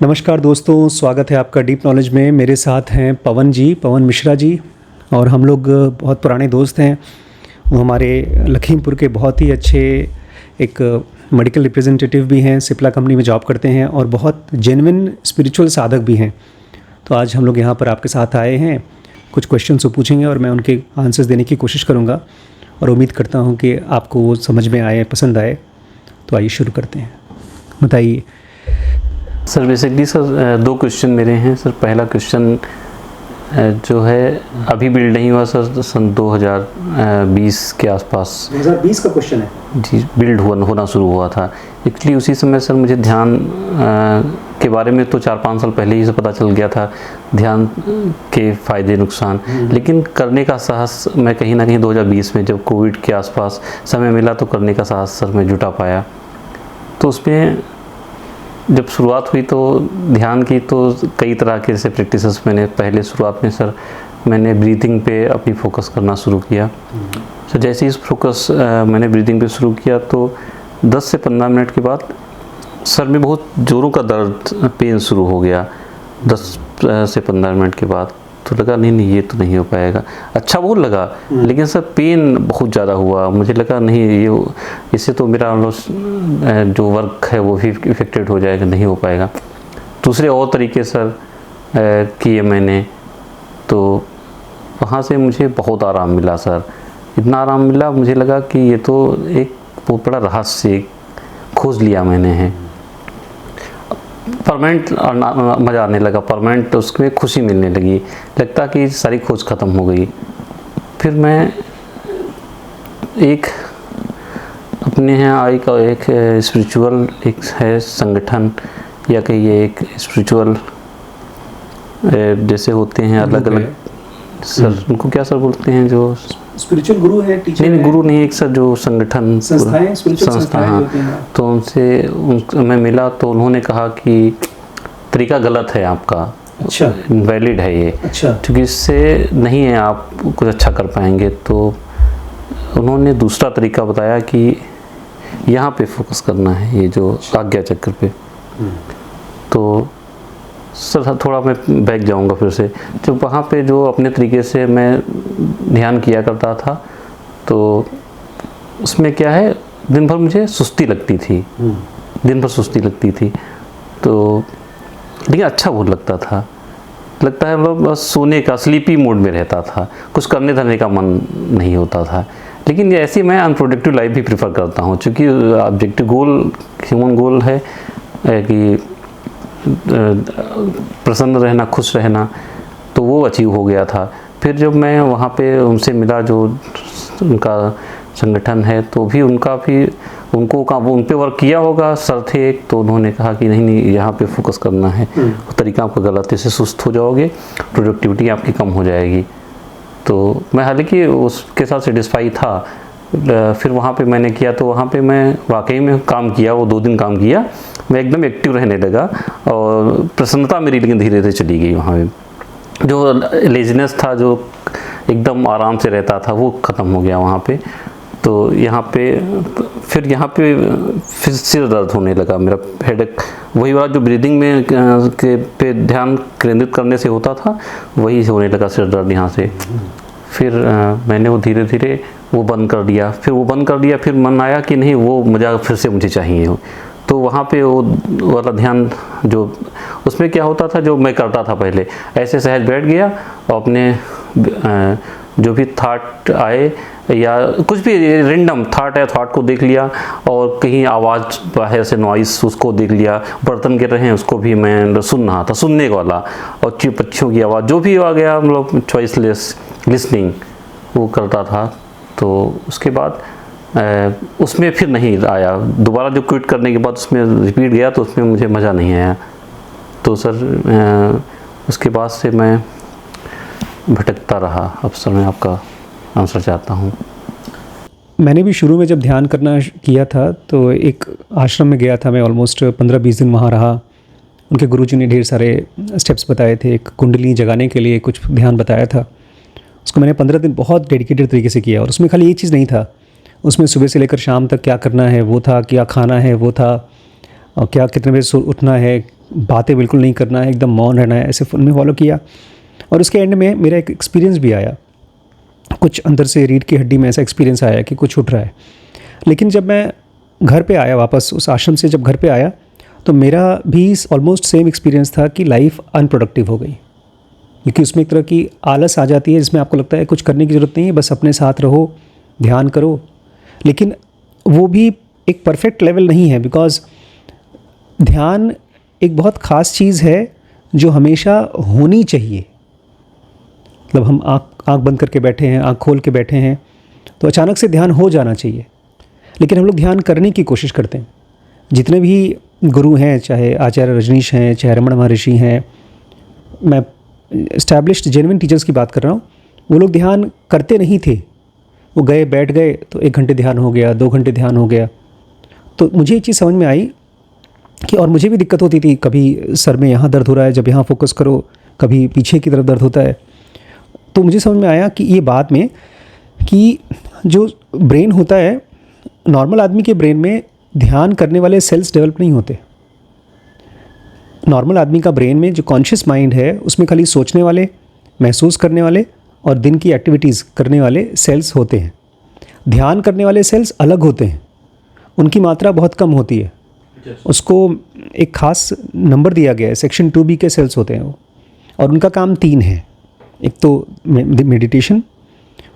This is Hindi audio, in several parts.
नमस्कार दोस्तों, स्वागत है आपका डीप नॉलेज में। मेरे साथ हैं पवन मिश्रा जी, और हम लोग बहुत पुराने दोस्त हैं। वो हमारे लखीमपुर के बहुत ही अच्छे एक मेडिकल रिप्रेजेंटेटिव भी हैं, सिप्ला कंपनी में जॉब करते हैं और बहुत जेन्युइन स्पिरिचुअल साधक भी हैं। तो आज हम लोग यहाँ पर आपके साथ आए हैं, कुछ क्वेश्चंस वो पूछेंगे और मैं उनके आंसर्स देने की कोशिश करूँगा और उम्मीद करता हूँ कि आपको वो समझ में आए, पसंद आए। तो आइए शुरू करते हैं, बताइए सर। बेसिकली सर दो क्वेश्चन मेरे हैं सर। पहला क्वेश्चन जो है अभी बिल्ड नहीं हुआ सर, सन 2020 के आसपास। 2020 का क्वेश्चन है जी, बिल्ड होना शुरू हुआ था। एक्चुअली उसी समय सर मुझे ध्यान के बारे में तो 4-5 साल पहले ही से पता चल गया था, ध्यान के फ़ायदे नुकसान। लेकिन करने का साहस मैं कहीं ना कहीं 2020 में जब कोविड के आसपास समय मिला तो करने का साहस सर मैं जुटा पाया। तो उसमें जब शुरुआत हुई तो ध्यान की तो कई तरह के जैसे प्रैक्टिसेस मैंने पहले शुरुआत में सर मैंने ब्रीथिंग पे अपनी फोकस करना शुरू किया। तो जैसे इस फोकस मैंने ब्रीथिंग पे शुरू किया तो 10 से 15 मिनट के बाद सर में बहुत ज़ोरों का दर्द, पेन शुरू हो गया। 10 से 15 मिनट के बाद तो लगा नहीं ये तो नहीं हो पाएगा। अच्छा बहुत लगा, लेकिन सर पेन बहुत ज़्यादा हुआ। मुझे लगा नहीं ये इससे तो मेरा जो वर्क है वो भी इफेक्टेड हो जाएगा, नहीं हो पाएगा। दूसरे और तरीके सर किए मैंने, तो वहाँ से मुझे बहुत आराम मिला सर। इतना आराम मिला, मुझे लगा कि ये तो एक बहुत बड़ा रहस्य खोज लिया मैंने है। परमानेंट मज़ा आने लगा, परमानेंट उसमें खुशी मिलने लगी, लगता कि सारी खोज ख़त्म हो गई। फिर मैं एक अपने यहाँ आई का एक स्पिरिचुअल एक है संगठन, या कहिए एक स्पिरिचुअल जैसे होते हैं अलग अलग सर, उनको क्या सर बोलते हैं, जो स्पिरिचुअल गुरु है, टीचर नहीं गुरु नहीं, एक सर जो संगठन संस्था। तो उनसे मैं मिला तो उन्होंने कहा कि तरीका गलत है आपका। अच्छा, वैलिड है ये। अच्छा, क्योंकि इससे नहीं है आप कुछ अच्छा कर पाएंगे। तो उन्होंने दूसरा तरीका बताया कि यहाँ पे फोकस करना है, ये जो आज्ञा चक्र पे। तो सर थोड़ा मैं बैक जाऊंगा फिर से। जब वहाँ पे जो अपने तरीके से मैं ध्यान किया करता था तो उसमें क्या है, दिन भर मुझे सुस्ती लगती थी, दिन भर सुस्ती लगती थी। तो लेकिन अच्छा बहुत लगता था, लगता है मतलब बस सोने का स्लीपी मोड में रहता था, कुछ करने धरने का मन नहीं होता था। लेकिन ऐसी मैं अनप्रोडक्टिव लाइफ भी प्रेफर करता हूँ, क्योंकि ऑब्जेक्टिव गोल, ह्यूमन गोल है कि प्रसन्न रहना, खुश रहना, तो वो अचीव हो गया था। फिर जब मैं वहाँ पे उनसे मिला, जो उनका संगठन है, तो भी उनका भी उनको वो उन पे वर्क किया होगा सर थे एक, तो उन्होंने कहा कि नहीं यहाँ पे फोकस करना है, वो तरीका आपका गलत है, इससे सुस्त हो जाओगे, प्रोडक्टिविटी आपकी कम हो जाएगी। तो मैं हालांकि उसके साथ सेटिस्फाई था। फिर वहाँ पे मैंने किया तो वहाँ पे मैं वाकई में काम किया, वो 2 दिन काम किया, मैं एकदम एक्टिव रहने लगा और प्रसन्नता मेरी लेकिन धीरे धीरे चली गई। वहाँ पे जो लेजीनेस था, जो एकदम आराम से रहता था, वो ख़त्म हो गया वहाँ पे। तो यहाँ पे फिर सिर दर्द होने लगा, मेरा हेडेक, वही वाला जो ब्रीदिंग में पे ध्यान केंद्रित करने से होता था, वही होने लगा सिर दर्द यहाँ से। फिर मैंने वो धीरे धीरे वो बंद कर दिया। फिर मन आया कि नहीं, वो मज़ा फिर से मुझे चाहिए हो। तो वहाँ पे वो वाला ध्यान जो उसमें क्या होता था, जो मैं करता था पहले, ऐसे सहज बैठ गया और अपने जो भी थॉट आए या कुछ भी रेंडम थॉट है, थॉट को देख लिया, और कहीं आवाज़ बाहर से नॉइस उसको देख लिया, बर्तन गिर रहे हैं उसको भी मैं सुन रहा था, सुनने वाला, और पक्षियों की आवाज़ जो भी आ गया, मतलब चॉइसलेस लिसनिंग वो करता था। तो उसके बाद उसमें फिर नहीं आया, दोबारा जो क्विट करने के बाद उसमें रिपीट गया तो उसमें मुझे मज़ा नहीं आया। तो सर उसके बाद से मैं भटकता रहा। अब सर मैं आपका आंसर चाहता हूँ। मैंने भी शुरू में जब ध्यान करना किया था तो एक आश्रम में गया था मैं, ऑलमोस्ट 15-20 दिन वहाँ रहा। उनके गुरुजी ने ढेर सारे स्टेप्स बताए थे, एक कुंडली जगाने के लिए कुछ ध्यान बताया था। उसको मैंने 15 दिन बहुत डेडिकेटेड तरीके से किया, और उसमें खाली एक चीज़ नहीं था, उसमें सुबह से लेकर शाम तक क्या करना है वो था, क्या खाना है वो था, और क्या कितने बजे उठना है, बातें बिल्कुल नहीं करना है, एकदम मौन रहना है, ऐसे उनमें फॉलो किया। और उसके एंड में मेरा एक एक्सपीरियंस भी आया, कुछ अंदर से रीढ़ की हड्डी में ऐसा एक्सपीरियंस आया कि कुछ उठ रहा है। लेकिन जब मैं घर पे आया वापस, उस आश्रम से जब घर पे आया, तो मेरा भी ऑलमोस्ट सेम एक्सपीरियंस था कि लाइफ अनप्रोडक्टिव हो गई, क्योंकि उसमें एक तरह की आलस आ जाती है जिसमें आपको लगता है कुछ करने की ज़रूरत नहीं है, बस अपने साथ रहो, ध्यान करो। लेकिन वो भी एक परफेक्ट लेवल नहीं है, बिकॉज़ ध्यान एक बहुत ख़ास चीज़ है जो हमेशा होनी चाहिए। मतलब हम आँख बंद करके बैठे हैं, आँख खोल के बैठे हैं, तो अचानक से ध्यान हो जाना चाहिए, लेकिन हम लोग ध्यान करने की कोशिश करते हैं। जितने भी गुरु हैं, चाहे आचार्य रजनीश हैं, चाहे रमण महर्षि हैं, मैं इस्टेब्लिश्ड जेन्युइन टीचर्स की बात कर रहा हूँ, वो लोग ध्यान करते नहीं थे। वो गए, बैठ गए, तो 1 घंटे ध्यान हो गया, 2 घंटे ध्यान हो गया। तो मुझे ये चीज़ समझ में आई कि, और मुझे भी दिक्कत होती थी, कभी सर में यहाँ दर्द हो रहा है, जब यहाँ फोकस करो, कभी पीछे की तरफ दर्द होता है। तो मुझे समझ में आया कि ये बात में कि जो ब्रेन होता है, नॉर्मल आदमी के ब्रेन में ध्यान करने वाले सेल्स डेवलप नहीं होते। नॉर्मल आदमी का ब्रेन में जो कॉन्शियस माइंड है, उसमें खाली सोचने वाले, महसूस करने वाले और दिन की एक्टिविटीज़ करने वाले सेल्स होते हैं। ध्यान करने वाले सेल्स अलग होते हैं, उनकी मात्रा बहुत कम होती है। उसको एक ख़ास नंबर दिया गया है, सेक्शन 2B के सेल्स होते हैं वो, और उनका काम 3 है। एक तो मेडिटेशन,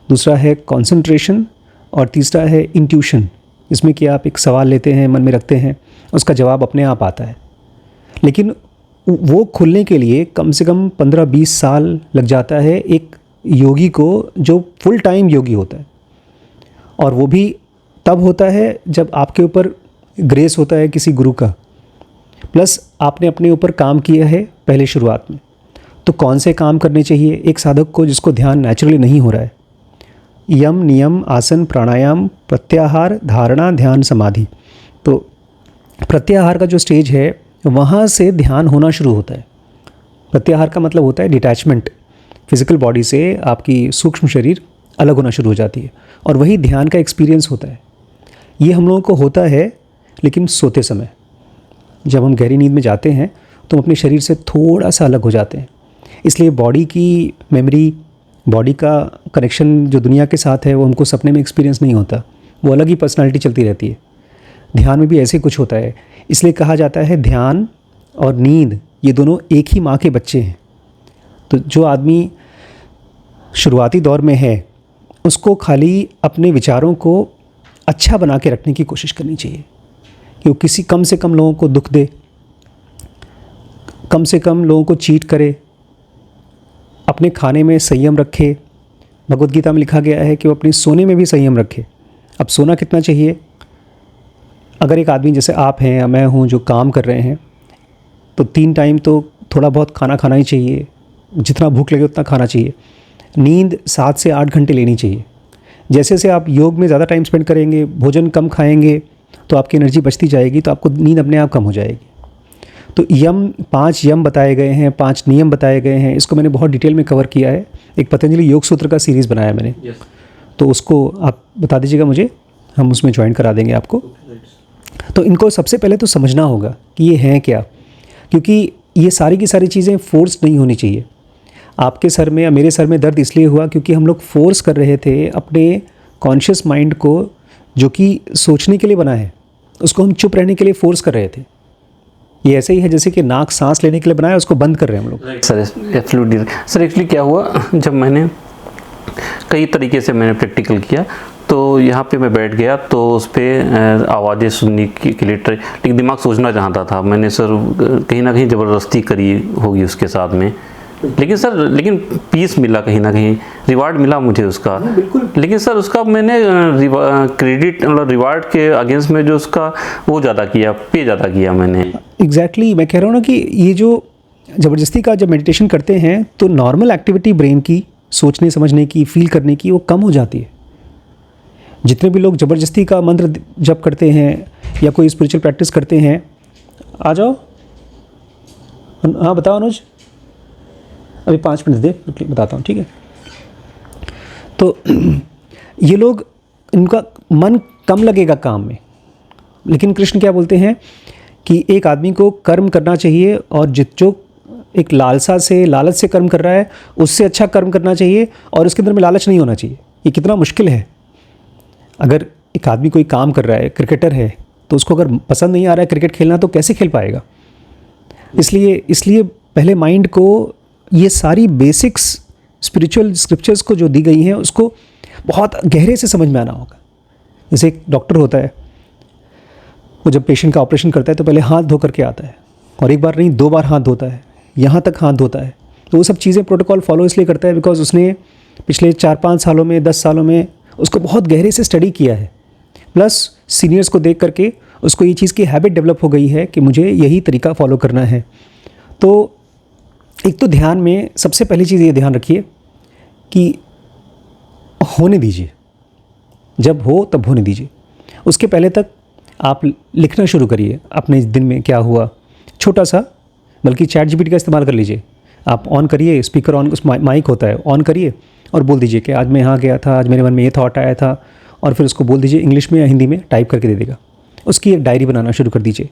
दूसरा है कंसंट्रेशन, और तीसरा है इंट्यूशन, इसमें कि आप एक सवाल लेते हैं, मन में रखते हैं, उसका जवाब अपने आप आता है। लेकिन वो खुलने के लिए कम से कम 15-20 साल लग जाता है एक योगी को, जो फुल टाइम योगी होता है। और वो भी तब होता है जब आपके ऊपर ग्रेस होता है किसी गुरु का, प्लस आपने अपने ऊपर काम किया है पहले शुरुआत में। तो कौन से काम करने चाहिए एक साधक को जिसको ध्यान नेचुरली नहीं हो रहा है? यम, नियम, आसन, प्राणायाम, प्रत्याहार, धारणा, ध्यान, समाधि। तो प्रत्याहार का जो स्टेज है, वहाँ से ध्यान होना शुरू होता है। प्रत्याहार का मतलब होता है डिटैचमेंट, फिजिकल बॉडी से आपकी सूक्ष्म शरीर अलग होना शुरू हो जाती है, और वही ध्यान का एक्सपीरियंस होता है। ये हम लोगों को होता है लेकिन सोते समय। जब हम गहरी नींद में जाते हैं तो हम अपने शरीर से थोड़ा सा अलग हो जाते हैं, इसलिए बॉडी की मेमोरी, बॉडी का कनेक्शन जो दुनिया के साथ है, वो हमको सपने में एक्सपीरियंस नहीं होता, वो अलग ही पर्सनालिटी चलती रहती है। ध्यान में भी ऐसे कुछ होता है, इसलिए कहा जाता है ध्यान और नींद ये दोनों एक ही माँ के बच्चे हैं। तो जो आदमी शुरुआती दौर में है, उसको खाली अपने विचारों को अच्छा बना के रखने की कोशिश करनी चाहिए, कि वो किसी कम से कम लोगों को दुख दे, कम से कम लोगों को चीट करे, अपने खाने में संयम रखे। भगवद गीता में लिखा गया है कि वो अपने सोने में भी संयम रखे। अब सोना कितना चाहिए? अगर एक आदमी जैसे आप हैं या मैं हूँ जो काम कर रहे हैं, तो 3 टाइम तो थोड़ा बहुत खाना खाना ही चाहिए, जितना भूख लगे उतना खाना चाहिए। नींद 7 से 8 घंटे लेनी चाहिए। जैसे जैसे आप योग में ज़्यादा टाइम स्पेंड करेंगे, भोजन कम खाएंगे, तो आपकी एनर्जी बचती जाएगी, तो आपको नींद अपने आप कम हो जाएगी। तो यम, 5 यम बताए गए हैं, 5 नियम बताए गए हैं। इसको मैंने बहुत डिटेल में कवर किया है, एक पतंजलि योग सूत्र का सीरीज़ बनाया मैंने। तो उसको आप बता दीजिएगा मुझे, हम उसमें ज्वाइन करा देंगे आपको। तो इनको सबसे पहले तो समझना होगा कि ये हैं क्या, क्योंकि ये सारी की सारी चीज़ें फोर्स नहीं होनी चाहिए। आपके सर में या मेरे सर में दर्द इसलिए हुआ क्योंकि हम लोग फोर्स कर रहे थे अपने कॉन्शियस माइंड को, जो कि सोचने के लिए बना है, उसको हम चुप रहने के लिए फोर्स कर रहे थे। ये ऐसे ही है जैसे कि नाक सांस लेने के लिए बनाया, उसको बंद कर रहे हैं हम लोग। सर एब्सोल्युटली सर, एक्चुअली क्या हुआ, जब मैंने कई तरीके से मैंने प्रैक्टिकल किया, तो यहाँ पे मैं बैठ गया, तो उस पर आवाज़ें सुनने के लिए लेकिन दिमाग सोचना चाहता था। मैंने सर कहीं ना कहीं ज़बरदस्ती करी होगी उसके साथ में, लेकिन सर पीस मिला, कहीं ना कहीं रिवार्ड मिला मुझे उसका। लेकिन सर उसका मैंने क्रेडिट मतलब रिवार्ड के अगेंस्ट में जो उसका वो ज़्यादा किया, पे ज़्यादा किया मैंने। एग्जैक्टली मैं कह रहा हूँ ना कि ये जो ज़बरदस्ती का जब मेडिटेशन करते हैं, तो नॉर्मल एक्टिविटी ब्रेन की, सोचने समझने की, फील करने की, वो कम हो जाती है। जितने भी लोग ज़बरदस्ती का मंत्र जप करते हैं या कोई स्पिरिचुअल प्रैक्टिस करते हैं, आ जाओ। हाँ बताओ अनुज, अभी 5 मिनट दे, बताता हूँ, ठीक है। तो ये लोग, इनका मन कम लगेगा काम में, लेकिन कृष्ण क्या बोलते हैं कि एक आदमी को कर्म करना चाहिए और जो एक लालच से कर्म कर रहा है उससे अच्छा कर्म करना चाहिए और उसके अंदर में लालच नहीं होना चाहिए। ये कितना मुश्किल है। अगर एक आदमी कोई काम कर रहा है, क्रिकेटर है, तो उसको अगर पसंद नहीं आ रहा है क्रिकेट खेलना तो कैसे खेल पाएगा। इसलिए पहले माइंड को ये सारी बेसिक्स स्पिरिचुअल स्क्रिप्चर्स को जो दी गई हैं उसको बहुत गहरे से समझ में आना होगा। जैसे एक डॉक्टर होता है, वो जब पेशेंट का ऑपरेशन करता है तो पहले हाथ धो करके आता है, और एक बार नहीं 2 बार हाथ धोता है, यहाँ तक हाथ धोता है। तो वो सब चीज़ें प्रोटोकॉल फॉलो इसलिए करता है बिकॉज उसने पिछले 4-5 सालों में 10 सालों में उसको बहुत गहरे से स्टडी किया है, प्लस सीनियर्स को देख करके उसको ये चीज़ की हैबिट डेवलप हो गई है कि मुझे यही तरीका फॉलो करना है। तो एक तो ध्यान में सबसे पहली चीज़ ये ध्यान रखिए कि होने दीजिए, जब हो तब होने दीजिए। उसके पहले तक आप लिखना शुरू करिए अपने दिन में क्या हुआ, छोटा सा, बल्कि चैट जीपीटी का इस्तेमाल कर लीजिए। आप ऑन करिए, स्पीकर ऑन, उस माइक होता है, ऑन करिए और बोल दीजिए कि आज मैं यहाँ गया था, आज मेरे मन में ये थॉट आया था, और फिर उसको बोल दीजिए इंग्लिश में या हिंदी में टाइप करके दे देगा। उसकी एक डायरी बनाना शुरू कर दीजिए।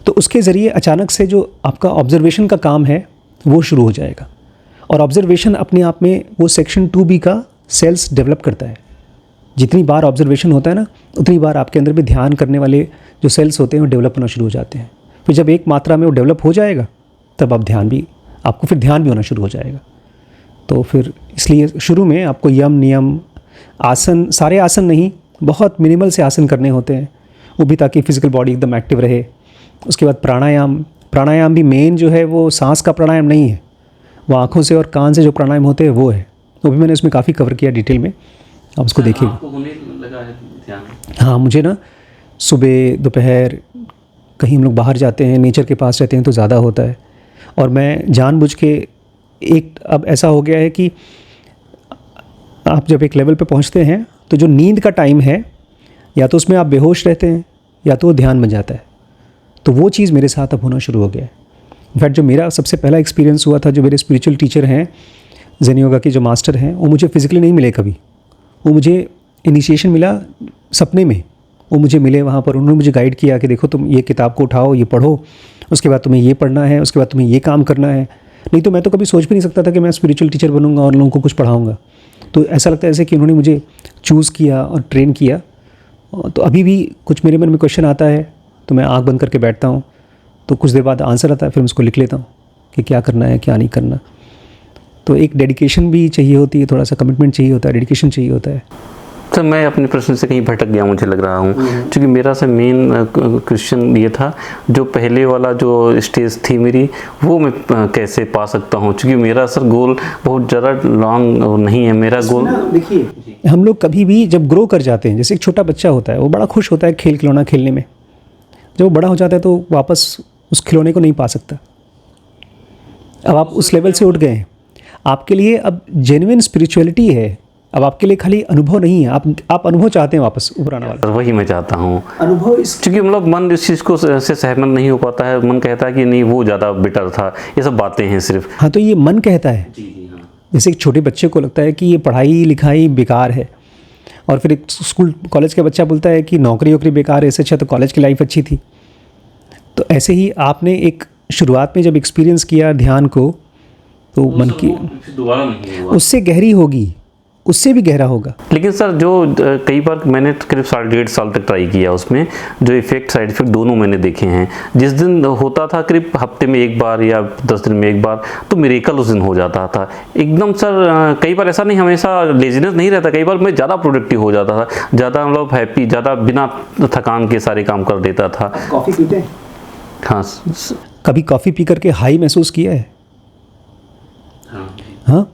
तो उसके ज़रिए अचानक से जो आपका ऑब्जर्वेशन का काम है वो शुरू हो जाएगा। और ऑब्जर्वेशन अपने आप में वो सेक्शन 2B का सेल्स डेवलप करता है। जितनी बार ऑब्जर्वेशन होता है ना, उतनी बार आपके अंदर भी ध्यान करने वाले जो सेल्स होते हैं वो डेवलप होना शुरू हो जाते हैं। फिर जब एक मात्रा में वो डेवलप हो जाएगा तब आपको फिर ध्यान भी होना शुरू हो जाएगा। तो फिर इसलिए शुरू में आपको यम नियम आसन, सारे आसन नहीं, बहुत मिनिमल से आसन करने होते हैं, वो भी ताकि फिजिकल बॉडी एकदम एक्टिव रहे। उसके बाद प्राणायाम भी मेन जो है वो सांस का प्राणायाम नहीं है, वो आँखों से और कान से जो प्राणायाम होते हैं वो है। वो भी मैंने उसमें काफ़ी कवर किया डिटेल में, आप उसको देखिए। हाँ, मुझे ना सुबह दोपहर कहीं हम लोग बाहर जाते हैं, नेचर के पास रहते हैं तो ज़्यादा होता है। और मैं जानबूझ के अब ऐसा हो गया है कि आप जब एक लेवल पे पहुंचते हैं तो जो नींद का टाइम है, या तो उसमें आप बेहोश रहते हैं या तो वो ध्यान बन जाता है। तो वो चीज़ मेरे साथ अब होना शुरू हो गया है। इनफैक्ट जो मेरा सबसे पहला एक्सपीरियंस हुआ था, जो मेरे स्पिरिचुअल टीचर हैं, ज़ेन योगा के जो मास्टर हैं, वो मुझे फिज़िकली नहीं मिले कभी। वो मुझे इनिशिएशन मिला सपने में, वो मुझे मिले वहाँ पर। उन्होंने मुझे गाइड किया कि देखो तुम ये किताब को उठाओ, ये पढ़ो, उसके बाद तुम्हें ये पढ़ना है, उसके बाद तुम्हें ये काम करना है। नहीं तो मैं तो कभी सोच भी नहीं सकता था कि मैं स्पिरिचुअल टीचर बनूंगा और लोगों को कुछ पढ़ाऊंगा। तो ऐसा लगता है जैसे कि उन्होंने मुझे चूज़ किया और ट्रेन किया। तो अभी भी कुछ मेरे मन में क्वेश्चन आता है तो मैं आँख बंद करके बैठता हूँ, तो कुछ देर बाद आंसर आता है, फिर मैं उसको लिख लेता हूँ कि क्या करना है क्या नहीं करना। तो एक डेडिकेशन भी चाहिए होती है, थोड़ा सा कमिटमेंट चाहिए होता है, डेडिकेशन चाहिए होता है। तो मैं अपने प्रश्न से कहीं भटक गया मुझे लग रहा हूँ, क्योंकि मेरा से मेन क्वेश्चन ये था, जो पहले वाला जो स्टेज थी मेरी, वो मैं कैसे पा सकता हूँ, क्योंकि मेरा सर गोल बहुत ज़्यादा लॉन्ग नहीं है। मेरा गोल, देखिए, हम लोग कभी भी जब ग्रो कर जाते हैं, जैसे एक छोटा बच्चा होता है, वो बड़ा खुश होता है खेल खिलौना खेलने में। जब वो बड़ा हो जाता है तो वापस उस खिलौने को नहीं पा सकता। अब आप उस लेवल से उठ गए हैं, आपके लिए अब जेन्युइन स्पिरिचुअलिटी है। अब आपके लिए खाली अनुभव नहीं है, आप अनुभव चाहते हैं वापस ऊपर आने वाला। वही मैं चाहता हूँ अनुभव, क्योंकि मतलब मन इस चीज़ को से सहमत नहीं हो पाता है। मन कहता है कि नहीं वो ज़्यादा बेटर था, ये सब बातें हैं सिर्फ। हाँ, तो ये मन कहता है। जैसे एक छोटे बच्चे को लगता है कि ये पढ़ाई लिखाई बेकार है, और फिर एक स्कूल कॉलेज का बच्चा बोलता है कि नौकरी वोकरी बेकार है, इससे अच्छा तो कॉलेज की लाइफ अच्छी थी। तो ऐसे ही आपने एक शुरुआत में जब एक्सपीरियंस किया ध्यान को, तो मन की दोबारा नहीं हुआ, उससे गहरी होगी, उससे भी गहरा होगा। लेकिन सर जो कई बार मैंने करीब 1.5 साल तक ट्राई किया, उसमें जो इफेक्ट साइड इफेक्ट दोनों मैंने देखे हैं। जिस दिन होता था करीब हफ्ते में एक बार या 10 दिन में एक बार, तो मिरेकल उस दिन हो जाता था एकदम। सर कई बार ऐसा नहीं, हमेशा लेजीनेस नहीं रहता, कई बार मैं ज़्यादा प्रोडक्टिव हो जाता था, ज़्यादा मतलब हैप्पी, ज़्यादा बिना थकान के सारे काम कर देता था। कॉफ़ी पीते हैं? हाँ, कभी कॉफ़ी पी करके हाई महसूस किया है? हाँ,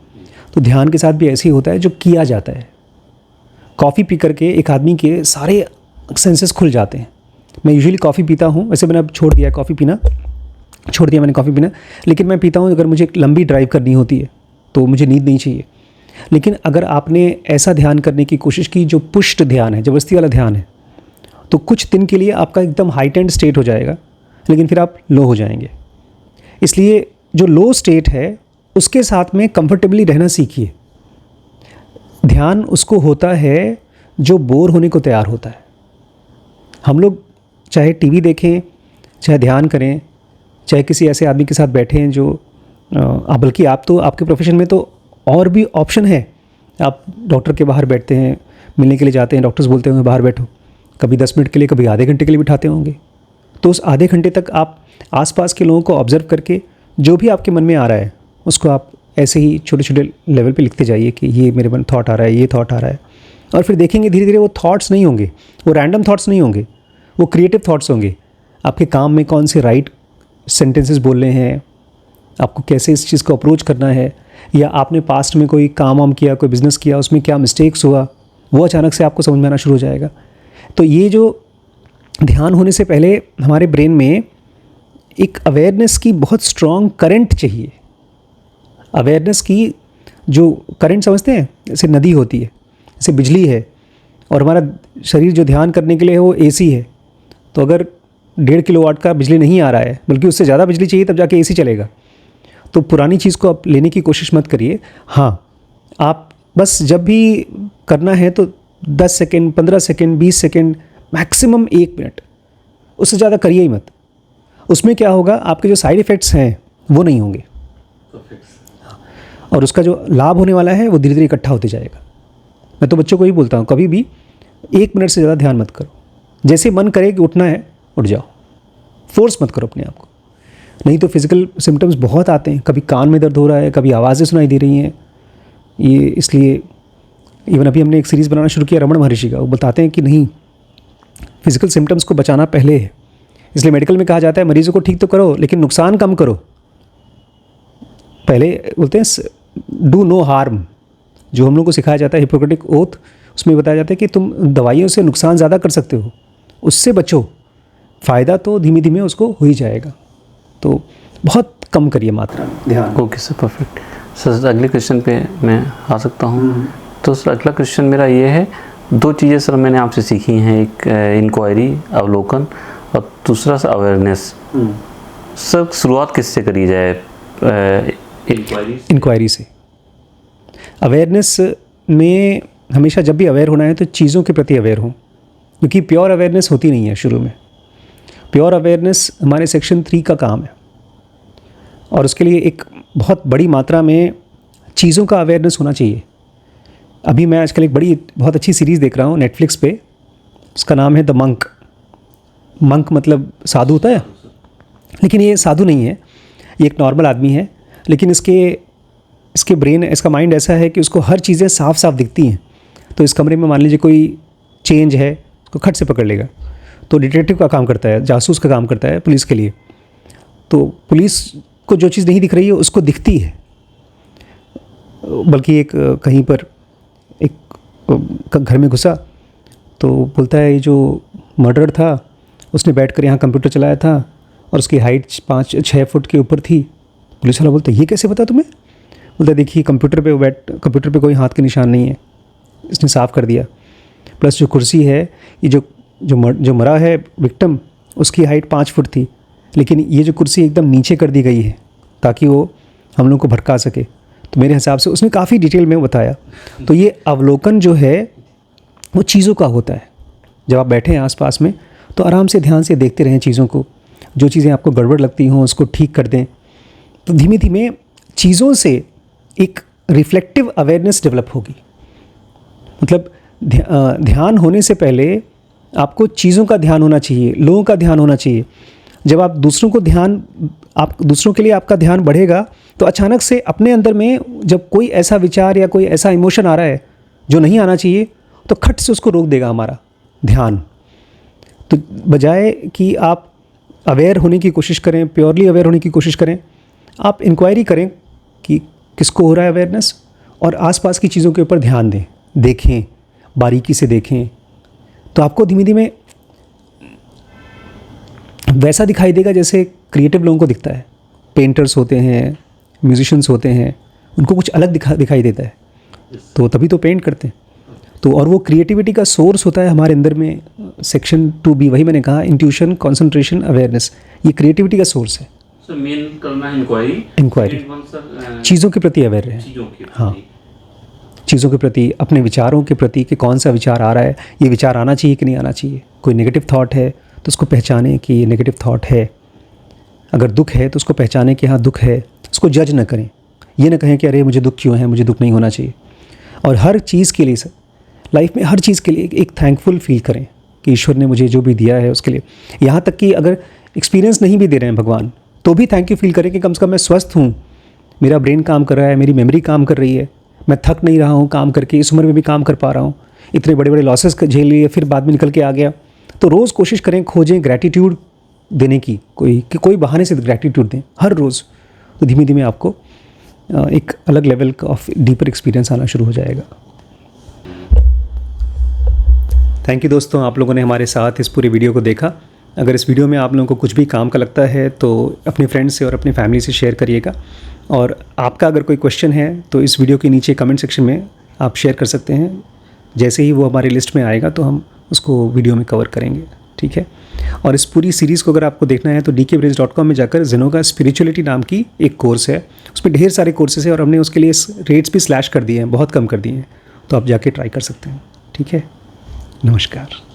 तो ध्यान के साथ भी ऐसे ही होता है, जो किया जाता है। कॉफ़ी पी करके एक आदमी के सारे सेंसेस खुल जाते हैं। मैं यूजुअली कॉफ़ी पीता हूँ, वैसे मैंने अब छोड़ दिया कॉफ़ी पीना, कॉफ़ी पीना, लेकिन मैं पीता हूँ अगर मुझे एक लंबी ड्राइव करनी होती है तो मुझे नींद नहीं चाहिए। लेकिन अगर आपने ऐसा ध्यान करने की कोशिश की जो पुष्ट ध्यान है, ज़बरदस्ती वाला ध्यान है, तो कुछ दिन के लिए आपका एकदम हाइटेंड स्टेट हो जाएगा, लेकिन फिर आप लो हो जाएंगे। इसलिए जो लो स्टेट है उसके साथ में कंफर्टेबली रहना सीखिए। ध्यान उसको होता है जो बोर होने को तैयार होता है। हम लोग चाहे टीवी देखें, चाहे ध्यान करें, चाहे किसी ऐसे आदमी के साथ बैठे हैं जो बल्कि आप तो आपके प्रोफेशन में तो और भी ऑप्शन है। आप डॉक्टर के बाहर बैठते हैं, मिलने के लिए जाते हैं, डॉक्टर्स बोलते होंगे बाहर बैठो, कभी 10 मिनट के लिए, कभी आधे घंटे के लिए बिठाते होंगे। तो उस आधे घंटे तक आप आसपास के लोगों को ऑब्जर्व करके जो भी आपके मन में आ रहा है उसको आप ऐसे ही छोटे छोटे लेवल पे लिखते जाइए कि ये मेरे मन थॉट आ रहा है, ये थॉट आ रहा है। और फिर देखेंगे धीरे धीरे वो थॉट्स नहीं होंगे, वो रैंडम थॉट्स नहीं होंगे, वो क्रिएटिव थॉट्स होंगे। आपके काम में कौन से राइट सेंटेंसेस बोलने हैं, आपको कैसे इस चीज़ को अप्रोच करना है, या आपने पास्ट में कोई काम वाम किया, कोई बिज़नेस किया, उसमें क्या मिस्टेक्स हुआ, वो अचानक से आपको समझ में आना शुरू हो जाएगा। तो ये जो ध्यान होने से पहले हमारे ब्रेन में एक अवेयरनेस की बहुत स्ट्रॉन्ग करंट चाहिए। अवेयरनेस की जो करंट समझते हैं, जैसे नदी होती है, जैसे बिजली है, और हमारा शरीर जो ध्यान करने के लिए है वो एसी है। तो अगर 1.5 किलोवाट का बिजली नहीं आ रहा है, बल्कि उससे ज़्यादा बिजली चाहिए, तब जाके एसी चलेगा। तो पुरानी चीज़ को आप लेने की कोशिश मत करिए। हाँ, आप बस जब भी करना है तो 10 second, 15 second, 20 second, maximum 1 minute, उससे ज़्यादा करिए ही मत। उसमें क्या होगा, आपके जो साइड इफ़ेक्ट्स हैं वो नहीं होंगे, और उसका जो लाभ होने वाला है वो धीरे धीरे इकट्ठा होते जाएगा। मैं तो बच्चों को ही बोलता हूँ, कभी भी 1 मिनट से ज़्यादा ध्यान मत करो। जैसे मन करे कि उठना है, उठ जाओ, फोर्स मत करो अपने आप को। नहीं तो फिज़िकल सिम्टम्स बहुत आते हैं, कभी कान में दर्द हो रहा है, कभी आवाज़ें सुनाई दे रही हैं। ये इसलिए इवन अभी हमने एक सीरीज़ बनाना शुरू किया रमण महर्षि का, वो बताते हैं कि नहीं, फिज़िकल सिम्टम्स को बचाना पहले है। इसलिए मेडिकल में कहा जाता है मरीज़ों को ठीक तो करो लेकिन नुकसान कम करो। पहले बोलते हैं डू नो हार्म, जो हम लोग को सिखाया जाता है हिपोक्रेटिक ओथ, उसमें बताया जाता है कि तुम दवाइयों से नुकसान ज़्यादा कर सकते हो, उससे बचो, फ़ायदा तो धीमे धीमे उसको हो ही जाएगा। तो बहुत कम करिए मात्रा में ध्यान। Okay sir, perfect. सर अगले क्वेश्चन पे मैं आ सकता हूँ? तो सर अगला क्वेश्चन मेरा ये है, 2 चीज़ें सर मैंने आपसे सीखी हैं, एक इंक्वायरी, अवलोकन, और दूसरा सर अवेयरनेस। सर शुरुआत किससे करी जाए? इंक्वायरी से। अवेयरनेस में हमेशा जब भी अवेयर होना है तो चीज़ों के प्रति अवेयर हो, क्योंकि प्योर अवेयरनेस होती नहीं है शुरू में। प्योर अवेयरनेस हमारे सेक्शन 3 का काम है, और उसके लिए एक बहुत बड़ी मात्रा में चीज़ों का अवेयरनेस होना चाहिए। अभी मैं आजकल एक बहुत अच्छी सीरीज़ देख रहा हूँ नेटफ्लिक्स पे, उसका नाम है द मंक। मंक मतलब साधु होता है, लेकिन ये साधु नहीं है, ये एक नॉर्मल आदमी है, लेकिन इसके ब्रेन, इसका माइंड ऐसा है कि उसको हर चीज़ें साफ साफ दिखती हैं। तो इस कमरे में मान लीजिए कोई चेंज है, उसको खट से पकड़ लेगा। तो डिटेक्टिव का काम करता है, जासूस का काम करता है पुलिस के लिए। तो पुलिस को जो चीज़ नहीं दिख रही है उसको दिखती है। बल्कि एक कहीं पर एक घर में घुसा तो बोलता है, ये जो मर्डर था उसने बैठकर यहाँ कंप्यूटर चलाया था और उसकी हाइट 5-6 फुट के ऊपर थी। पुलिस वाला बोलता है, ये कैसे पता तुम्हें? बोलता है, देखिए कंप्यूटर पे कोई हाथ के निशान नहीं है, इसने साफ़ कर दिया। प्लस जो कुर्सी है, ये जो मरा है विक्टिम, उसकी हाइट 5 फुट थी, लेकिन ये जो कुर्सी एकदम नीचे कर दी गई है ताकि वो हम लोग को भड़का सके। तो मेरे हिसाब से उसने काफ़ी डिटेल में बताया। तो ये अवलोकन जो है वो चीज़ों का होता है। जब आप बैठे हैं आसपास में तो आराम से ध्यान से देखते रहें चीज़ों को, जो चीज़ें आपको गड़बड़ लगती हों उसको ठीक कर दें। तो धीमे धीमे चीज़ों से एक रिफ्लेक्टिव अवेयरनेस डेवलप होगी। मतलब ध्यान होने से पहले आपको चीज़ों का ध्यान होना चाहिए, लोगों का ध्यान होना चाहिए। जब आप दूसरों के लिए आपका ध्यान बढ़ेगा तो अचानक से अपने अंदर में जब कोई ऐसा विचार या कोई ऐसा इमोशन आ रहा है जो नहीं आना चाहिए, तो खट से उसको रोक देगा हमारा ध्यान। तो बजाय कि आप अवेयर होने की कोशिश करें, प्योरली अवेयर होने की कोशिश करें, आप इंक्वायरी करें कि किसको हो रहा है अवेयरनेस, और आसपास की चीज़ों के ऊपर ध्यान दें, देखें, बारीकी से देखें। तो आपको धीमे धीमे वैसा दिखाई देगा जैसे क्रिएटिव लोगों को दिखता है। पेंटर्स होते हैं, म्यूजिशियंस होते हैं, उनको कुछ अलग दिखाई देता है, तो तभी तो पेंट करते हैं। तो और वो क्रिएटिविटी का सोर्स होता है हमारे अंदर में। सेक्शन 2B, वही मैंने कहा, इंट्यूशन, कंसंट्रेशन, अवेयरनेस, ये क्रिएटिविटी का सोर्स है। सर मेन करना है इंक्वायरी, चीज़ों के प्रति अवेयर रहें। हाँ, चीज़ों के प्रति, अपने विचारों के प्रति कि कौन सा विचार आ रहा है, ये विचार आना चाहिए कि नहीं आना चाहिए। कोई नेगेटिव थॉट है तो उसको पहचानें कि ये नेगेटिव थॉट है। अगर दुख है तो उसको पहचानें कि हाँ दुख है, उसको जज ना करें। ये ना कहें कि अरे मुझे दुख क्यों है, मुझे दुख नहीं होना चाहिए। और हर चीज़ के लिए सर, लाइफ में हर चीज़ के लिए एक थैंकफुल फील करें कि ईश्वर ने मुझे जो भी दिया है उसके लिए। यहाँ तक कि अगर एक्सपीरियंस नहीं भी दे रहे हैं भगवान, तो भी थैंक यू फील करें कि कम से कम मैं स्वस्थ हूँ, मेरा ब्रेन काम कर रहा है, मेरी मेमोरी काम कर रही है, मैं थक नहीं रहा हूँ काम करके, इस उम्र में भी काम कर पा रहा हूँ, इतने बड़े बड़े लॉसेस झेल लिए फिर बाद में निकल के आ गया। तो रोज़ कोशिश करें, खोजें ग्रैटिट्यूड देने की, कोई बहाने से ग्रैटिट्यूड दें हर रोज़। तो धीमे धीमे आपको एक अलग लेवल ऑफ डीपर एक्सपीरियंस आना शुरू हो जाएगा। थैंक यू दोस्तों, आप लोगों ने हमारे साथ इस पूरे वीडियो को देखा। अगर इस वीडियो में आप लोगों को कुछ भी काम का लगता है तो अपने फ्रेंड्स से और अपनी फैमिली से शेयर करिएगा। और आपका अगर कोई क्वेश्चन है तो इस वीडियो के नीचे कमेंट सेक्शन में आप शेयर कर सकते हैं। जैसे ही वो हमारी लिस्ट में आएगा तो हम उसको वीडियो में कवर करेंगे, ठीक है। और इस पूरी सीरीज़ को अगर आपको देखना है तो dkbridge.com में जाकर ज़ेनोगा स्पिरिचुअलिटी नाम की एक कोर्स है, उसमें ढेर सारे कोर्सेज है और हमने उसके लिए रेट्स भी स्लैश कर दिए हैं, बहुत कम कर दिए हैं, तो आप जाके ट्राई कर सकते हैं, ठीक है। नमस्कार।